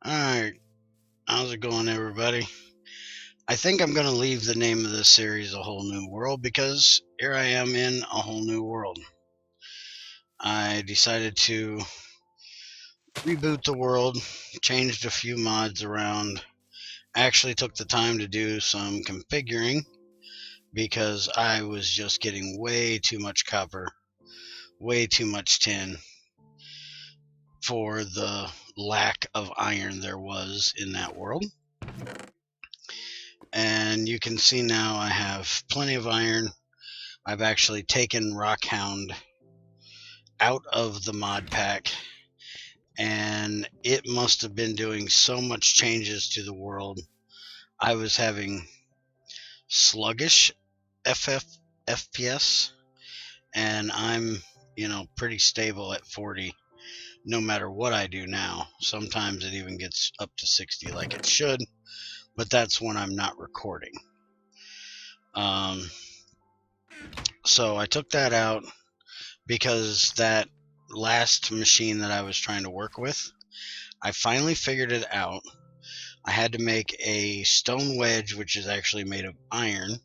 Alright, how's it going, everybody? I think I'm going to leave the name of this series A Whole New World because here I am in a whole new world. I decided to reboot the world, changed a few mods around, actually took the time to do some configuring because I was just getting way too much copper, way too much tin for the lack of iron there was in that world. And you can see now I have plenty of iron. I've actually taken Rockhound out of the mod pack, and it must have been doing so much changes to the world. I was having sluggish FPS, and I'm, pretty stable at 40 no matter what I do now. Sometimes it even gets up to 60 like it should, but that's when I'm not recording. So I took that out because that last machine that I was trying to work with, I finally figured it out. I had to make a stone wedge, which is actually made of iron,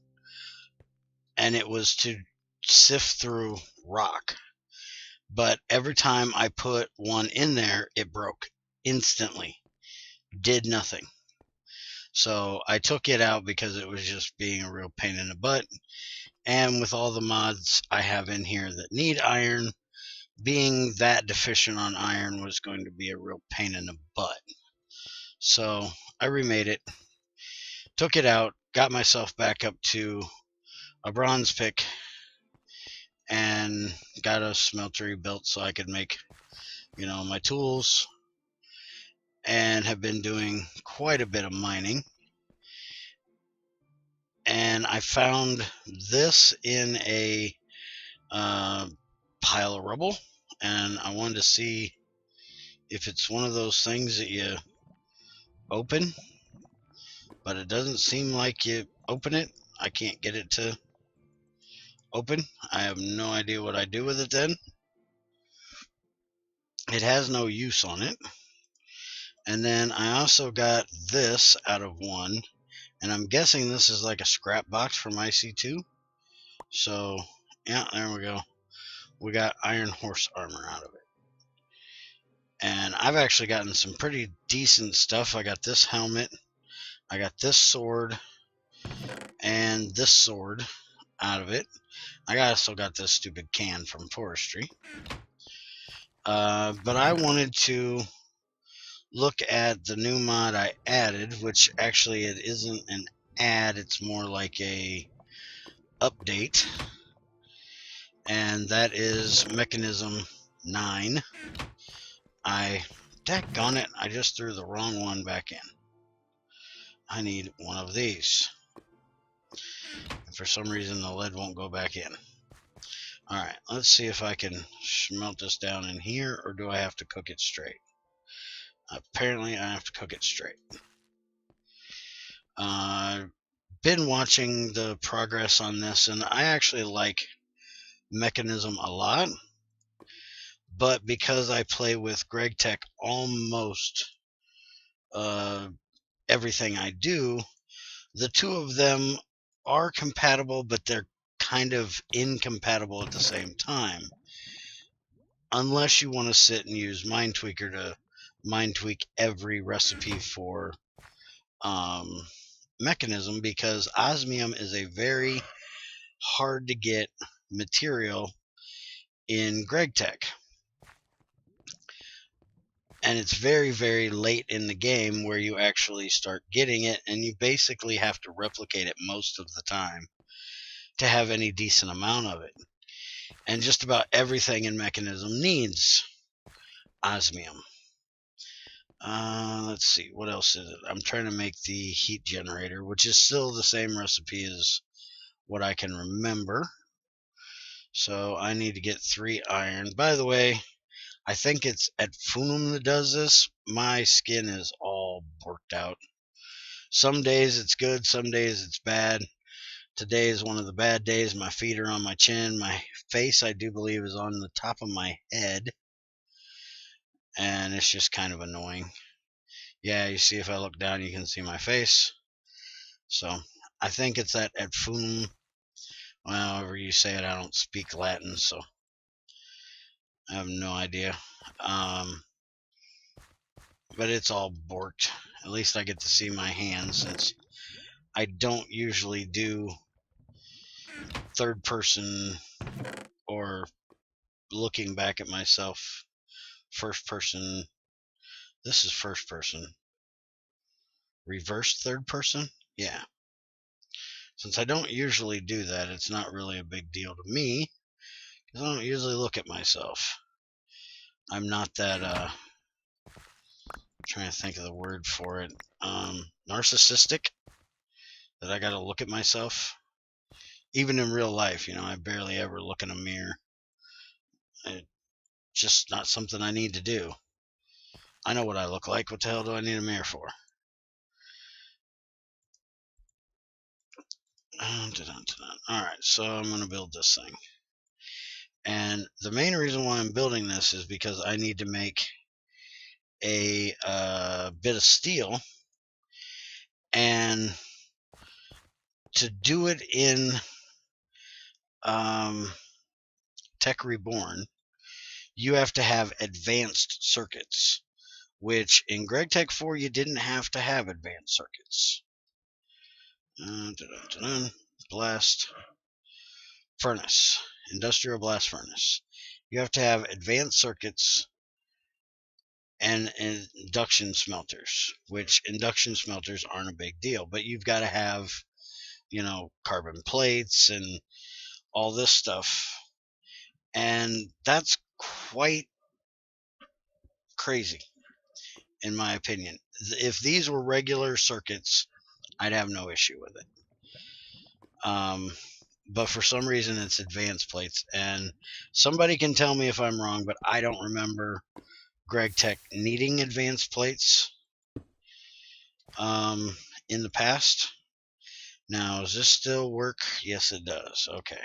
and it was to sift through rock. But every time I put one in there, it broke instantly, did nothing. So I took it out because it was just being a real pain in the butt. And with all the mods I have in here that need iron, being that deficient on iron was going to be a real pain in the butt. So I remade it, took it out, got myself back up to a bronze pick, and got a smeltery built so I could make, my tools, and have been doing quite a bit of mining. And I found this in a pile of rubble, and I wanted to see if it's one of those things that you open, but it doesn't seem like you open it. I can't get it to open. I have no idea what I do with it then. It has no use on it. And then I also got this out of one, and I'm guessing this is like a scrap box from IC2. So, yeah, there we go. We got Iron Horse armor out of it. And I've actually gotten some pretty decent stuff. I got this helmet, I got this sword, and this sword out of it. I also got this stupid can from forestry. But I wanted to look at the new mod I added, which actually it isn't an add, it's more like a update, and that is Mechanism 9. Daggone it, I just threw the wrong one back in. I need one of these. And for some reason the lead won't go back in. Alright, let's see if I can smelt this down in here, or do I have to cook it straight? Apparently I have to cook it straight. Been watching the progress on this, and I actually like Mechanism a lot, but because I play with GregTech almost everything I do, the two of them are compatible, but they're kind of incompatible at the same time, unless you want to sit and use MindTweaker to mind tweak every recipe for Mechanism, because osmium is a very hard to get material in GregTech. And it's very, very late in the game where you actually start getting it, and you basically have to replicate it most of the time to have any decent amount of it. And just about everything in Mechanism needs osmium. Let's see, what else is it? I'm trying to make the heat generator, which is still the same recipe as what I can remember. So I need to get 3 iron. By the way, I think it's at Funum that does this. My skin is all worked out. Some days it's good, some days it's bad. Today is one of the bad days. My feet are on my chin. My face, I do believe, is on the top of my head. And it's just kind of annoying. Yeah, you see if I look down, you can see my face. So I think it's at Funum. Well, however you say it, I don't speak Latin, so I have no idea. But it's all borked. At least I get to see my hands, since I don't usually do third person or looking back at myself first person. This is first person. Reverse third person? Yeah. Since I don't usually do that, it's not really a big deal to me, because I don't usually look at myself. I'm not that, trying to think of the word for it, narcissistic, that I gotta look at myself. Even in real life, I barely ever look in a mirror. It's just not something I need to do. I know what I look like. What the hell do I need a mirror for? Alright, so I'm going to build this thing. And the main reason why I'm building this is because I need to make a bit of steel. And to do it in Tech Reborn, you have to have advanced circuits, which in GregTech 4 you didn't have to have advanced circuits. Blast furnace, industrial blast furnace. You have to have advanced circuits and induction smelters, which induction smelters aren't a big deal, but you've got to have, carbon plates and all this stuff. And that's quite crazy, in my opinion. If these were regular circuits, I'd have no issue with it. But for some reason, it's advanced plates. And somebody can tell me if I'm wrong, but I don't remember GregTech needing advanced plates in the past. Now, does this still work? Yes, it does. Okay.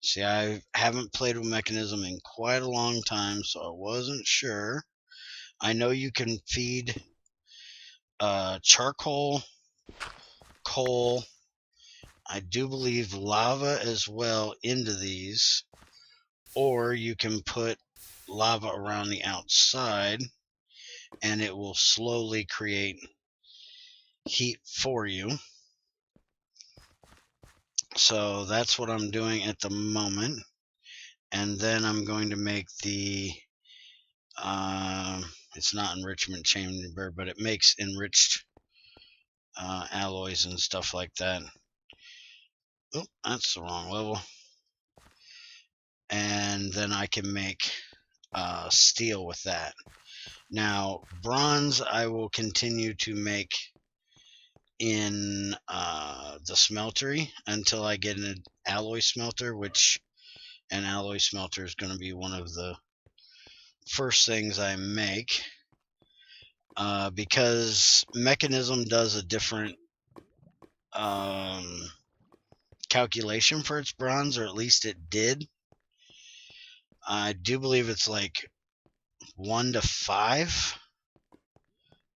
See, I haven't played with Mekanism in quite a long time, so I wasn't sure. I know you can feed charcoal, coal, I do believe lava as well into these, or you can put lava around the outside and it will slowly create heat for you. So that's what I'm doing at the moment. And then I'm going to make the it's not enrichment chamber, but it makes enriched alloys and stuff like that. Oh, that's the wrong level. And then I can make steel with that. Now, bronze I will continue to make in the smeltery until I get an alloy smelter, which an alloy smelter is going to be one of the first things I make, because Mekanism does a different calculation for its bronze, or at least it did. I do believe it's like 1 to 5.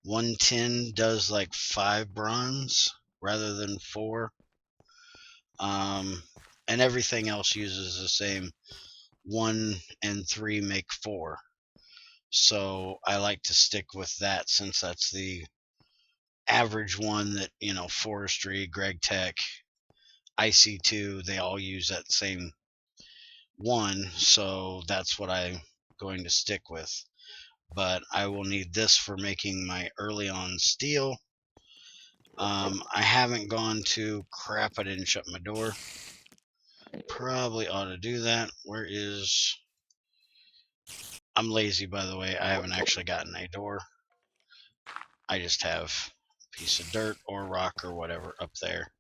110 does like 5 bronze rather than 4. And everything else uses the same. 1 and 3 make 4. So I like to stick with that, since that's the average one that, Forestry, GregTech, IC2, they all use that same one. So that's what I'm going to stick with. But I will need this for making my early on steel. I haven't gone to crap, I didn't shut my door. Probably ought to do that. Where is... I'm lazy, by the way. I haven't actually gotten a door. I just have a piece of dirt or rock or whatever up there.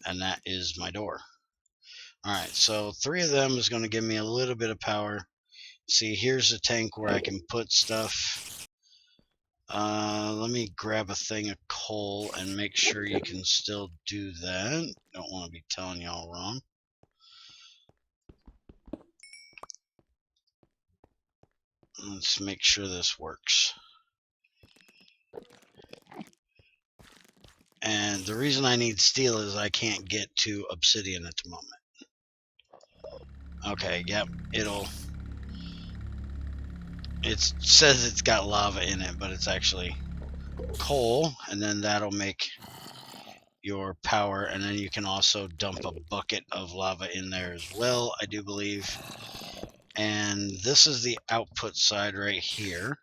And that is my door. Alright, so 3 of them is going to give me a little bit of power. See, here's a tank where I can put stuff. Let me grab a thing of coal and make sure you can still do that. Don't want to be telling y'all wrong. Let's make sure this works. the reason I need steel is I can't get to obsidian at the moment. Okay, yep, it says it's got lava in it, but it's actually coal, and then that'll make your power, and then you can also dump a bucket of lava in there as well, I do believe. And this is the output side right here.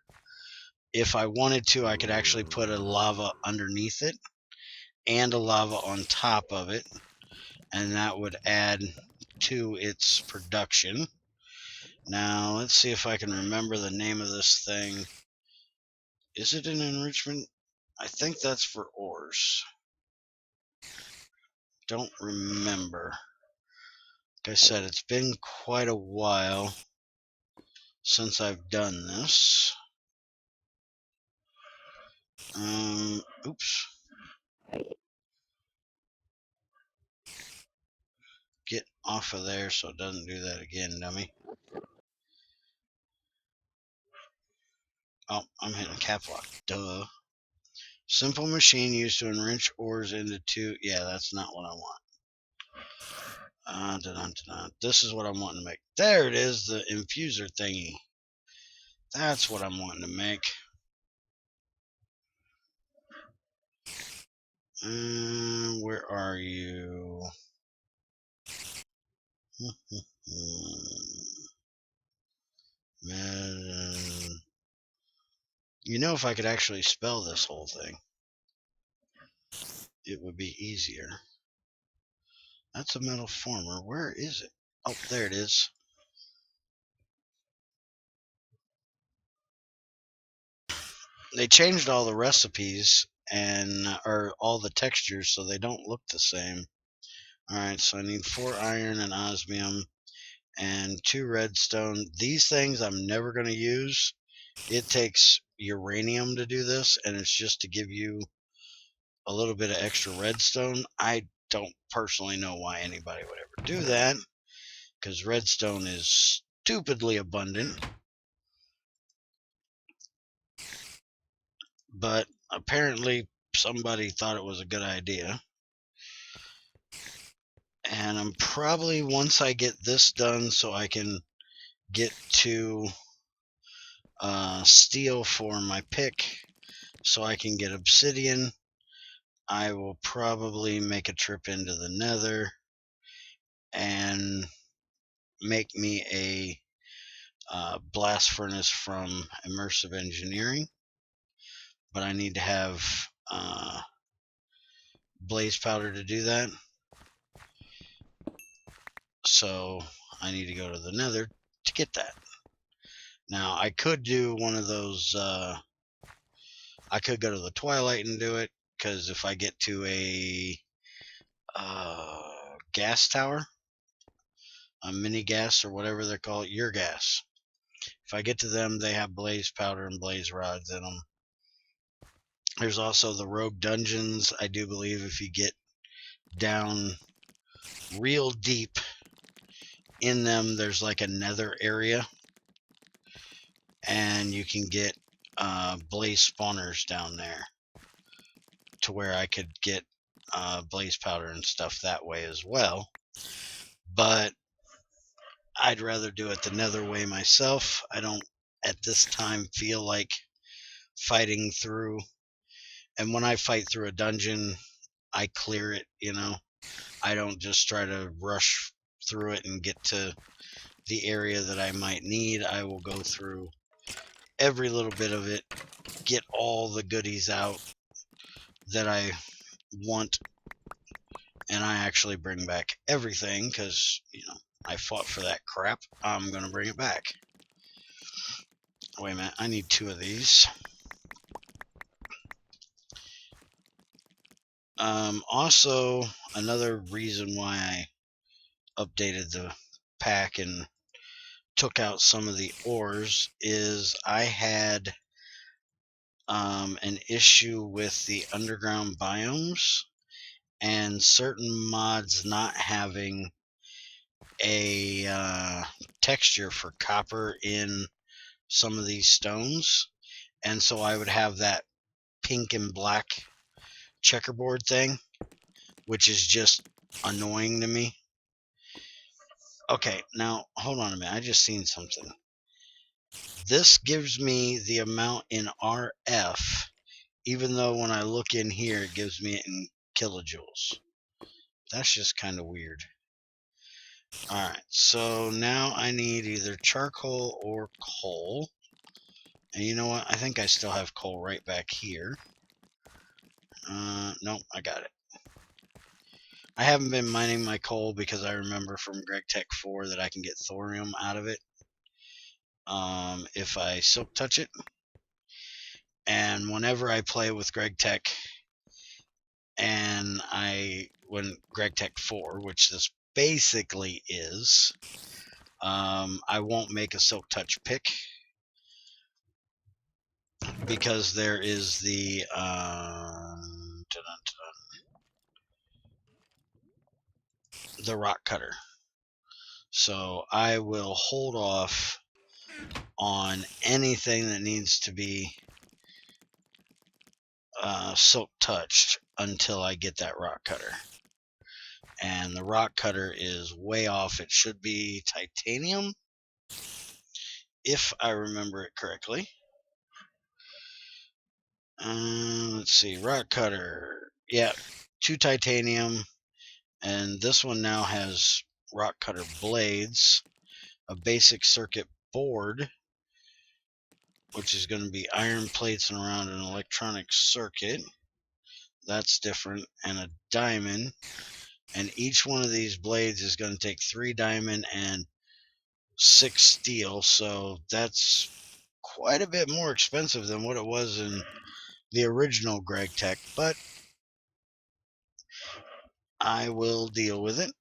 If I wanted to, I could actually put a lava underneath it and a lava on top of it, and that would add to its production. Now, let's see if I can remember the name of this thing. Is it an enrichment? I think that's for ores. Don't remember. Like I said, it's been quite a while since I've done this. Oops. Get off of there so it doesn't do that again, dummy. Oh, I'm hitting cap lock. Duh. Simple machine used to enrich ores into two. Yeah, that's not what I want. This is what I'm wanting to make. There it is, the infuser thingy. That's what I'm wanting to make. Where are you? Man. You know, if I could actually spell this whole thing, it would be easier. That's a metal former. Where is it? Oh, there it is. They changed all the recipes or all the textures so they don't look the same. Alright, so I need 4 iron and osmium and 2 redstone. These things I'm never going to use. It takes uranium to do this, and it's just to give you a little bit of extra redstone. I don't personally know why anybody would ever do that, because redstone is stupidly abundant. But apparently somebody thought it was a good idea. And I'm probably, once I get this done so I can get to steel for my pick so I can get obsidian, I will probably make a trip into the nether and make me a blast furnace from Immersive Engineering. But I need to have blaze powder to do that. So I need to go to the nether to get that. Now, I could do one of those, I could go to the Twilight and do it, because if I get to a gas tower, a mini gas or whatever they're called, your gas. If I get to them, they have blaze powder and blaze rods in them. There's also the rogue dungeons. I do believe if you get down real deep in them, there's like a nether area, and you can get blaze spawners down there to where I could get blaze powder and stuff that way as well. But I'd rather do it the nether way myself. I don't at this time feel like fighting through, and when I fight through a dungeon, I clear it, you know. I don't just try to rush through it and get to the area that I might need. I will go through every little bit of it, get all the goodies out that I want, and I actually bring back everything, because, you know, I fought for that crap. I'm going to bring it back. Wait a minute, I need 2 of these. Also, another reason why I updated the pack and took out some of the ores is I had an issue with the underground biomes and certain mods not having a texture for copper in some of these stones, and so I would have that pink and black checkerboard thing, which is just annoying to me. Okay, now hold on a minute. I just seen something. This gives me the amount in RF, even though when I look in here, it gives me it in kilojoules. That's just kind of weird. Alright, so now I need either charcoal or coal. And you know what? I think I still have coal right back here. Nope, I got it. I haven't been mining my coal because I remember from GregTech 4 that I can get thorium out of it if I silk touch it. And whenever I play with GregTech and when GregTech 4, which this basically is, I won't make a silk touch pick because there is the rock cutter. So I will hold off on anything that needs to be silk touched until I get that rock cutter. And the rock cutter is way off. It should be titanium, if I remember it correctly. Let's see, rock cutter. Yeah, 2 titanium. And this one now has rock cutter blades, a basic circuit board, which is going to be iron plates and around an electronic circuit. That's different. And a diamond. And each one of these blades is going to take 3 diamond and 6 steel. So that's quite a bit more expensive than what it was in the original GregTech. But I will deal with it.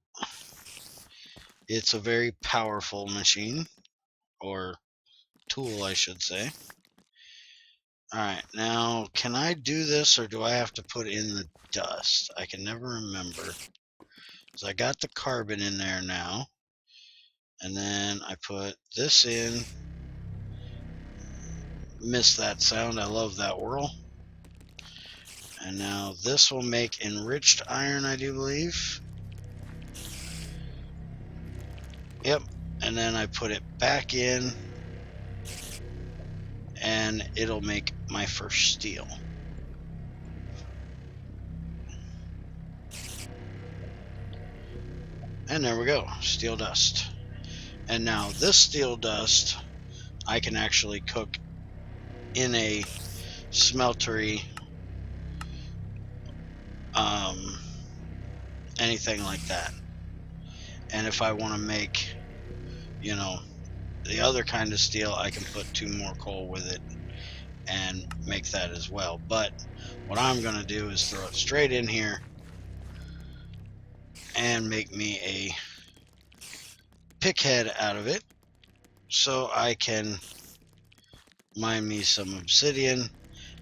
It's a very powerful machine. Or tool, I should say. Alright, now, can I do this, or do I have to put in the dust? I can never remember. So I got the carbon in there now. And then I put this in. Missed that sound. I love that whirl. And now this will make enriched iron, I do believe. Yep. And then I put it back in. And it'll make my first steel. And there we go. Steel dust. And now this steel dust I can actually cook in a smeltery, anything like that. And if I want to make, you know, the other kind of steel, I can put 2 more coal with it and make that as well. But what I'm going to do is throw it straight in here and make me a pick head out of it so I can mine me some obsidian,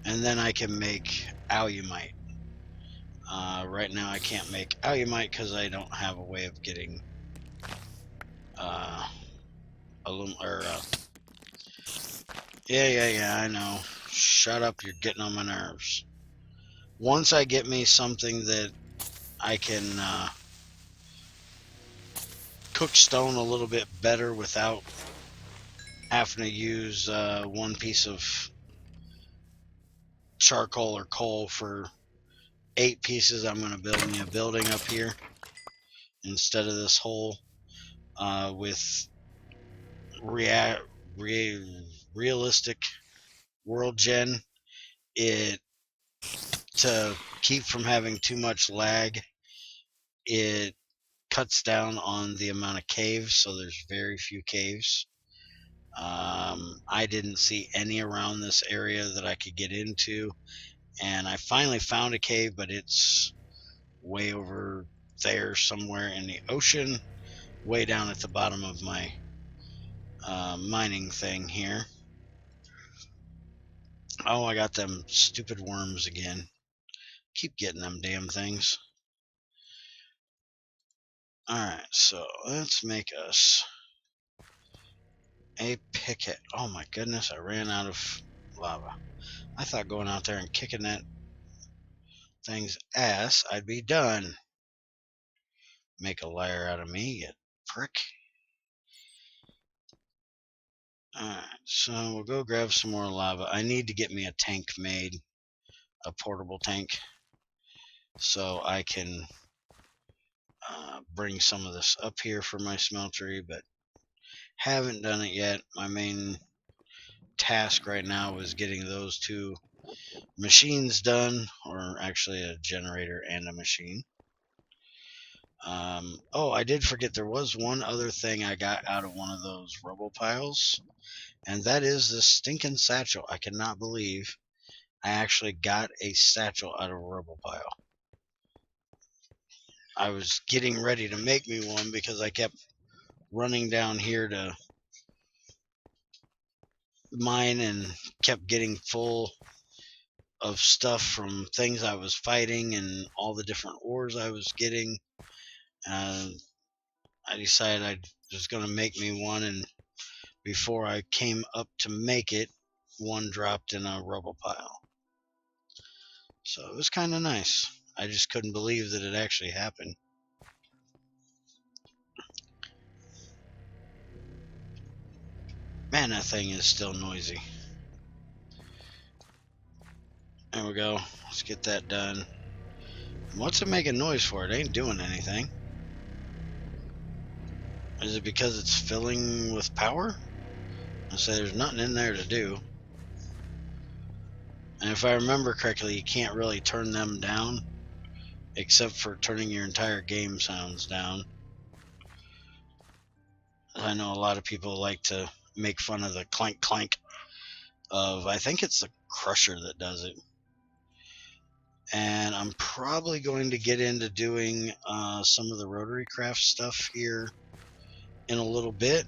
and then I can make alumite. Right now I can't make alumite because I don't have a way of getting yeah, I know. Shut up, you're getting on my nerves. Once I get me something that I can cook stone a little bit better without having to use 1 piece of charcoal or coal for 8 pieces, I'm going to build me a building up here instead of this hole with realistic world gen. To keep from having too much lag, it cuts down on the amount of caves, so there's very few caves. I didn't see any around this area that I could get into, and I finally found a cave, but it's way over there somewhere in the ocean, way down at the bottom of my mining thing here. Oh, I got them stupid worms again. Keep getting them damn things. Alright, so let's make us a picket. Oh my goodness, I ran out of lava. I thought going out there and kicking that thing's ass, I'd be done. make a liar out of me, you prick. Alright, so we'll go grab some more lava. I need to get me a tank made, a portable tank, so I can bring some of this up here for my smeltery, but haven't done it yet. My main task right now is getting those two machines done, or actually a generator and a machine. Oh, I did forget there was one other thing I got out of one of those rubble piles, and that is this stinking satchel. I cannot believe I actually got a satchel out of a rubble pile. I was getting ready to make me one because I kept running down here to mine and kept getting full of stuff from things I was fighting and all the different ores I was getting. I decided I was going to make me one, and before I came up to make it, one dropped in a rubble pile. So it was kind of nice. I just couldn't believe that it actually happened. Man, that thing is still noisy. There we go. Let's get that done. What's it making noise for? It ain't doing anything. Is it because it's filling with power? I say there's nothing in there to do. And if I remember correctly, you can't really turn them down, except for turning your entire game sounds down. I know a lot of people like to make fun of the clank clank of, I think it's the Crusher that does it. And I'm probably going to get into doing some of the Rotary Craft stuff here in a little bit.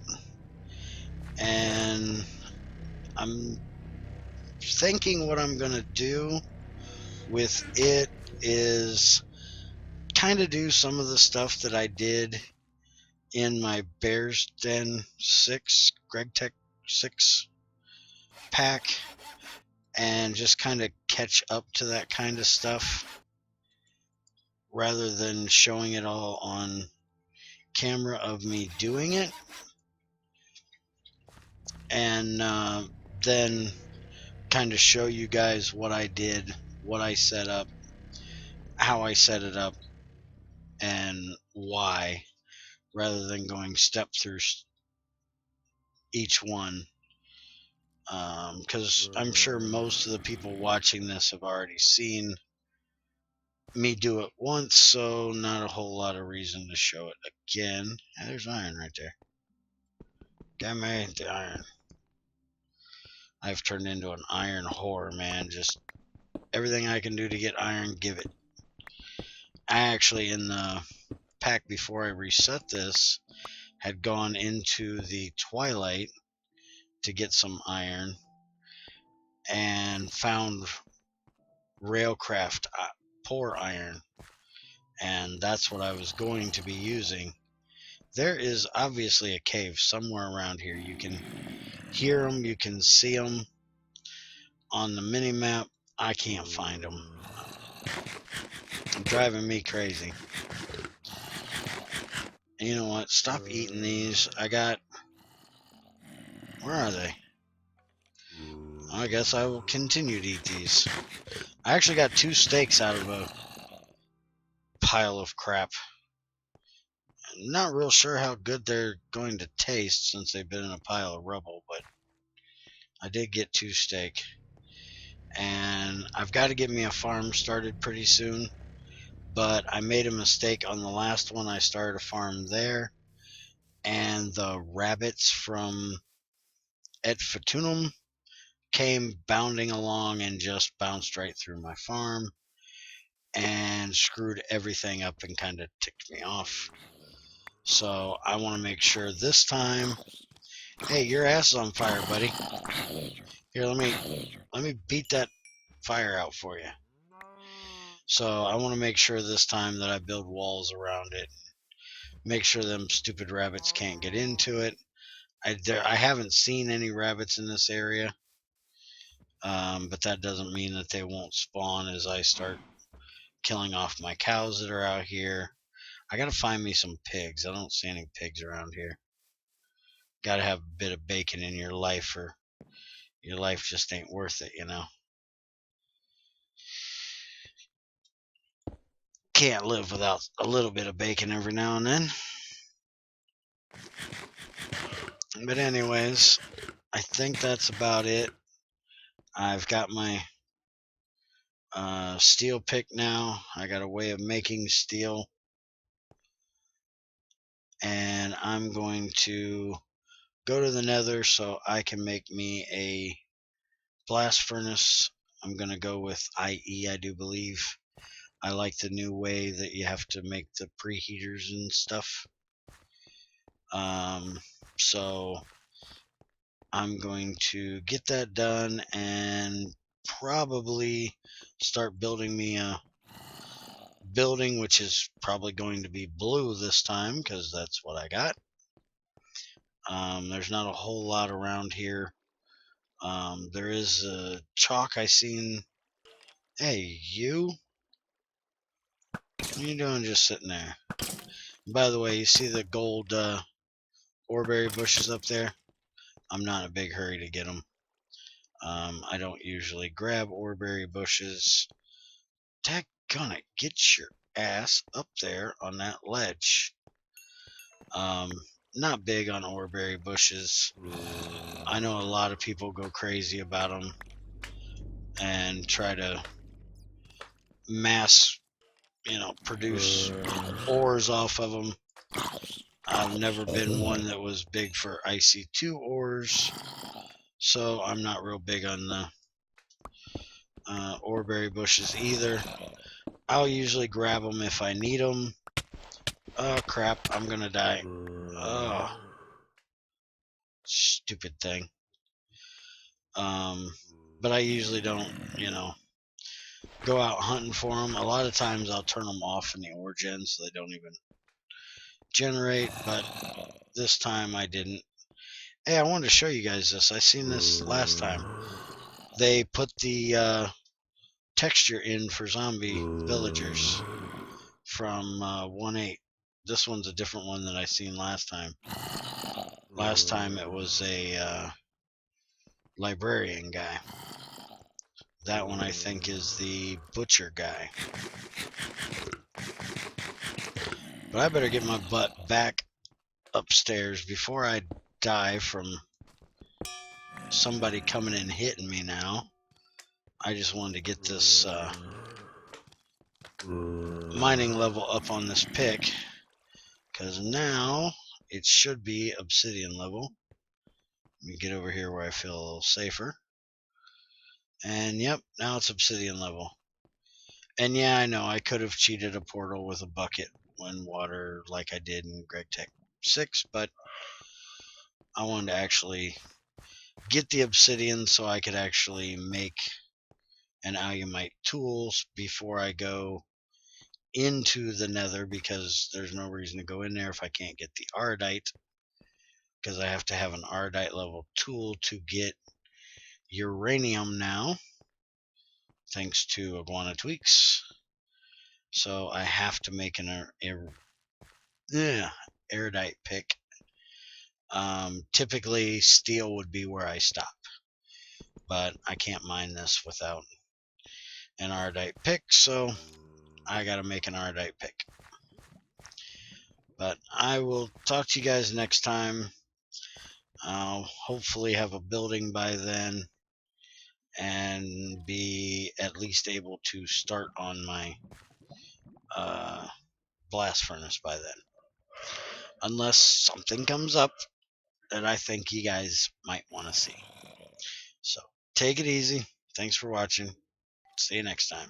And I'm thinking what I'm going to do with it is kind of do some of the stuff that I did in my Bears Den 6, GregTech 6 pack, and just kind of catch up to that kind of stuff rather than showing it all on camera of me doing it. And then kind of show you guys what I did, what I set up, how I set it up, and why, rather than going step through each one. Because I'm sure most of the people watching this have already seen me do it once, so not a whole lot of reason to show it again. And there's iron right there. Got me the iron. I've turned into an iron whore, man. Just everything I can do to get iron, give it. I actually, in the pack before I reset this, had gone into the Twilight to get some iron and found Railcraft Poor Iron, and that's what I was going to be using. There is obviously a cave somewhere around here. You can hear them, you can see them on the mini map. I can't find them. Driving me crazy. And you know what? Stop eating these. Where are they? I guess I will continue to eat these. I actually got 2 steaks out of a pile of crap. I'm not real sure how good they're going to taste since they've been in a pile of rubble, but I did get 2 steak. And I've got to get me a farm started pretty soon, but I made a mistake on the last one. I started a farm there, and the rabbits from Et Fatunum came bounding along and just bounced right through my farm and screwed everything up and kind of ticked me off. So I want to make sure this time. Hey, your ass is on fire, buddy. Here, let me beat that fire out for you. So I want to make sure this time that I build walls around it. Make sure them stupid rabbits can't get into it. I haven't seen any rabbits in this area, but that doesn't mean that they won't spawn as I start killing off my cows that are out here. I gotta find me some pigs. I don't see any pigs around here. Gotta have a bit of bacon in your life, or your life just ain't worth it, you know. Can't live without a little bit of bacon every now and then. But anyways, I think that's about it. I've got my steel pick now. I got a way of making steel, and I'm going to go to the nether so I can make me a blast furnace. I'm going to go with IE, I do believe. I like the new way that you have to make the preheaters and stuff. So I'm going to get that done and probably start building me a building, which is probably going to be blue this time because that's what I got. There's not a whole lot around here. There is a chalk I seen. Hey, you? What are you doing just sitting there? By the way, you see the gold oreberry bushes up there? I'm not in a big hurry to get them. I don't usually grab oreberry bushes. Daggone it, get your ass up there on that ledge. Not big on oreberry bushes. I know a lot of people go crazy about them and try to mass, produce ores off of them. I've never been one that was big for IC2 ores, so I'm not real big on the oreberry bushes either. I'll usually grab them if I need them. Oh crap, I'm gonna die. Oh, stupid thing. But I usually don't, go out hunting for them. A lot of times I'll turn them off in the ore gen so they don't even generate, but this time I didn't. Hey, I wanted to show you guys this. I seen this last time. They put the texture in for zombie villagers from 1.8. This one's a different one than I seen last time. Last time it was a librarian guy. That one I think is the butcher guy. But I better get my butt back upstairs before I die from somebody coming and hitting me now. I just wanted to get this mining level up on this pick, because now it should be obsidian level. Let me get over here where I feel a little safer. And yep, now it's obsidian level. And yeah, I know I could have cheated a portal with a bucket when water like I did in Greg Tech 6, but I wanted to actually get the obsidian so I could actually make an alumite tools before I go into the nether, because there's no reason to go in there if I can't get the ardite, because I have to have an ardite level tool to get uranium now, thanks to Iguana Tweaks. So I have to make an erudite pick. Typically steel would be where I stop, but I can't mine this without an ardite pick, so I gotta make an ardite pick. But I will talk to you guys next time. I'll hopefully have a building by then and be at least able to start on my blast furnace by then, unless something comes up that I think you guys might want to see. So take it easy. Thanks for watching. See you next time.